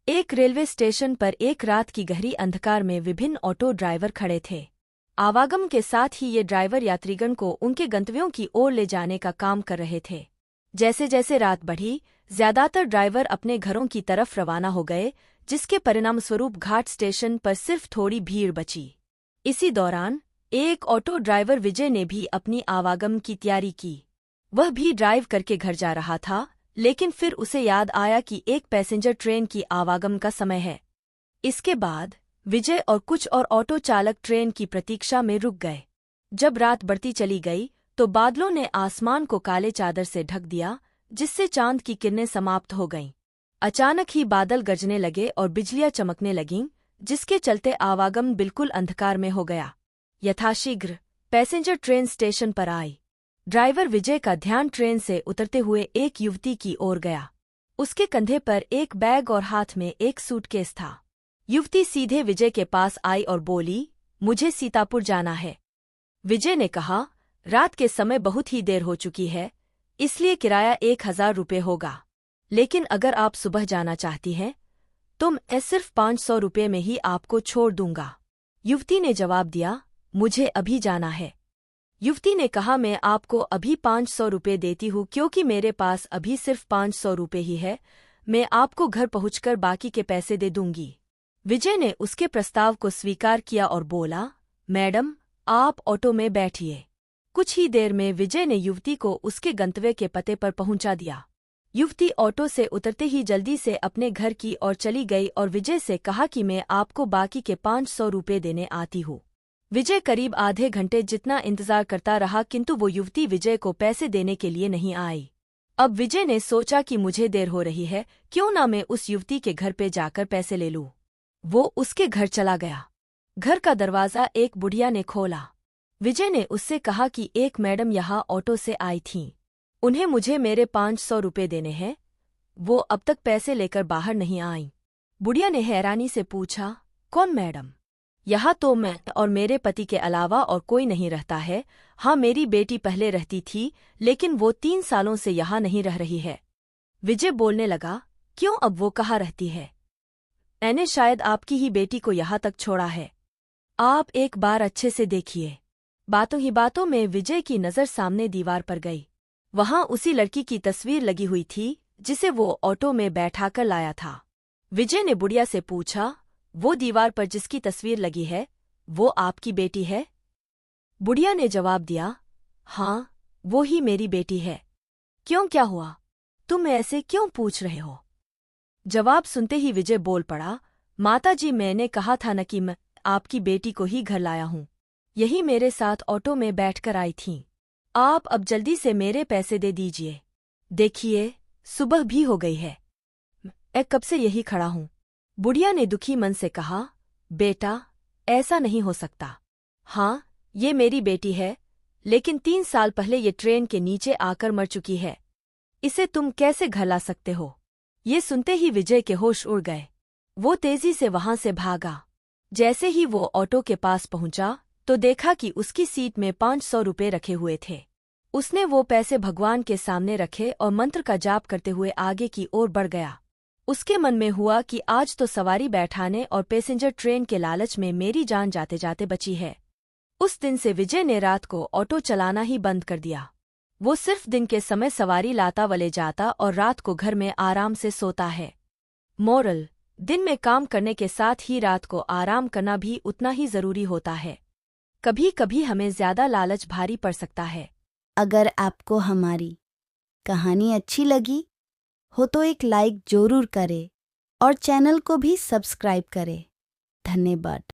एक railway station पर एक रात की गहरी अंधकार में विभिन्न ऑटो ड्राइवर खड़े थे। आवागम के साथ ही ये ड्राइवर यात्रीगण को उनके गंतव्यों की ओर ले जाने का काम कर रहे थे। जैसे जैसे रात बढ़ी, ज्यादातर ड्राइवर अपने घरों की तरफ रवाना हो गए, जिसके परिणामस्वरूप घाट स्टेशन पर सिर्फ थोड़ी भीड़ बची। इसी दौरान एक ऑटो ड्राइवर विजय ने भी अपनी आवागम की तैयारी की। वह भी ड्राइव करके घर जा रहा था, लेकिन फिर उसे याद आया कि एक पैसेंजर ट्रेन की आवागम का समय है। इसके बाद विजय और कुछ और ऑटो चालक ट्रेन की प्रतीक्षा में रुक गए। जब रात बढ़ती चली गई तो बादलों ने आसमान को काले चादर से ढक दिया, जिससे चांद की किरणें समाप्त हो गईं। अचानक ही बादल गरजने लगे और बिजलियां चमकने लगीं, जिसके चलते आवागम बिल्कुल अंधकार में हो गया। यथाशीघ्र पैसेंजर ट्रेन स्टेशन पर आई। ड्राइवर विजय का ध्यान ट्रेन से उतरते हुए एक युवती की ओर गया। उसके कंधे पर एक बैग और हाथ में एक सूटकेस था। युवती सीधे विजय के पास आई और बोली, मुझे सीतापुर जाना है। विजय ने कहा, रात के समय बहुत ही देर हो चुकी है, इसलिए किराया 1000 रुपये होगा। लेकिन अगर आप सुबह जाना चाहती हैं तो मैं सिर्फ 500 रुपये में ही आपको छोड़ दूंगा। युवती ने जवाब दिया, मुझे अभी जाना है। युवती ने कहा, मैं आपको अभी 500 रुपये देती हूँ क्योंकि मेरे पास अभी सिर्फ 500 रुपये ही है। मैं आपको घर पहुंचकर बाकी के पैसे दे दूंगी। विजय ने उसके प्रस्ताव को स्वीकार किया और बोला, मैडम, आप ऑटो में बैठिए। कुछ ही देर में विजय ने युवती को उसके गंतव्य के पते पर पहुंचा दिया। युवती ऑटो से उतरते ही जल्दी से अपने घर की ओर चली गई और विजय से कहा कि मैं आपको बाकी के 500 रुपये देने आती हूँ। विजय करीब आधे घंटे जितना इंतजार करता रहा, किंतु वो युवती विजय को पैसे देने के लिए नहीं आई। अब विजय ने सोचा कि मुझे देर हो रही है, क्यों ना मैं उस युवती के घर पे जाकर पैसे ले लूं। वो उसके घर चला गया। घर का दरवाज़ा एक बुढ़िया ने खोला। विजय ने उससे कहा कि एक मैडम यहाँ ऑटो से आई थीं। उन्हें मुझे मेरे 500 रुपये देने हैं। वो अब तक पैसे लेकर बाहर नहीं आईं। बुढ़िया ने हैरानी से पूछा, कौन मैडम? यहाँ तो मैं और मेरे पति के अलावा और कोई नहीं रहता है। हाँ, मेरी बेटी पहले रहती थी, लेकिन वो 3 सालों से यहाँ नहीं रह रही है। विजय बोलने लगा, क्यों, अब वो कहाँ रहती है? मैंने शायद आपकी ही बेटी को यहाँ तक छोड़ा है। आप एक बार अच्छे से देखिए। बातों ही बातों में विजय की नज़र सामने दीवार पर गई। वहाँ उसी लड़की की तस्वीर लगी हुई थी जिसे वो ऑटो में बैठाकर लाया था। विजय ने बुढ़िया से पूछा, वो दीवार पर जिसकी तस्वीर लगी है, वो आपकी बेटी है? बुढ़िया ने जवाब दिया, हाँ, वो ही मेरी बेटी है। क्यों, क्या हुआ? तुम ऐसे क्यों पूछ रहे हो? जवाब सुनते ही विजय बोल पड़ा, माताजी, मैंने कहा था न कि मैं आपकी बेटी को ही घर लाया हूँ। यही मेरे साथ ऑटो में बैठकर आई थीं। आप अब जल्दी से मेरे पैसे दे दीजिए। देखिए, सुबह भी हो गई है। मैं कब से यही खड़ा हूँ। बुढ़िया ने दुखी मन से कहा, बेटा, ऐसा नहीं हो सकता। हाँ, ये मेरी बेटी है, लेकिन 3 साल पहले ये ट्रेन के नीचे आकर मर चुकी है। इसे तुम कैसे घर ला सकते हो? ये सुनते ही विजय के होश उड़ गए। वो तेजी से वहां से भागा। जैसे ही वो ऑटो के पास पहुंचा तो देखा कि उसकी सीट में 500 रुपये रखे हुए थे। उसने वो पैसे भगवान के सामने रखे और मंत्र का जाप करते हुए आगे की ओर बढ़ गया। उसके मन में हुआ कि आज तो सवारी बैठाने और पैसेंजर ट्रेन के लालच में मेरी जान जाते जाते बची है। उस दिन से विजय ने रात को ऑटो चलाना ही बंद कर दिया। वो सिर्फ दिन के समय सवारी लाता व ले जाता और रात को घर में आराम से सोता है। मोरल: दिन में काम करने के साथ ही रात को आराम करना भी उतना ही जरूरी होता है। कभी कभी हमें ज्यादा लालच भारी पड़ सकता है। अगर आपको हमारी कहानी अच्छी लगी हो तो एक लाइक जरूर करें और चैनल को भी सब्सक्राइब करें। धन्यवाद।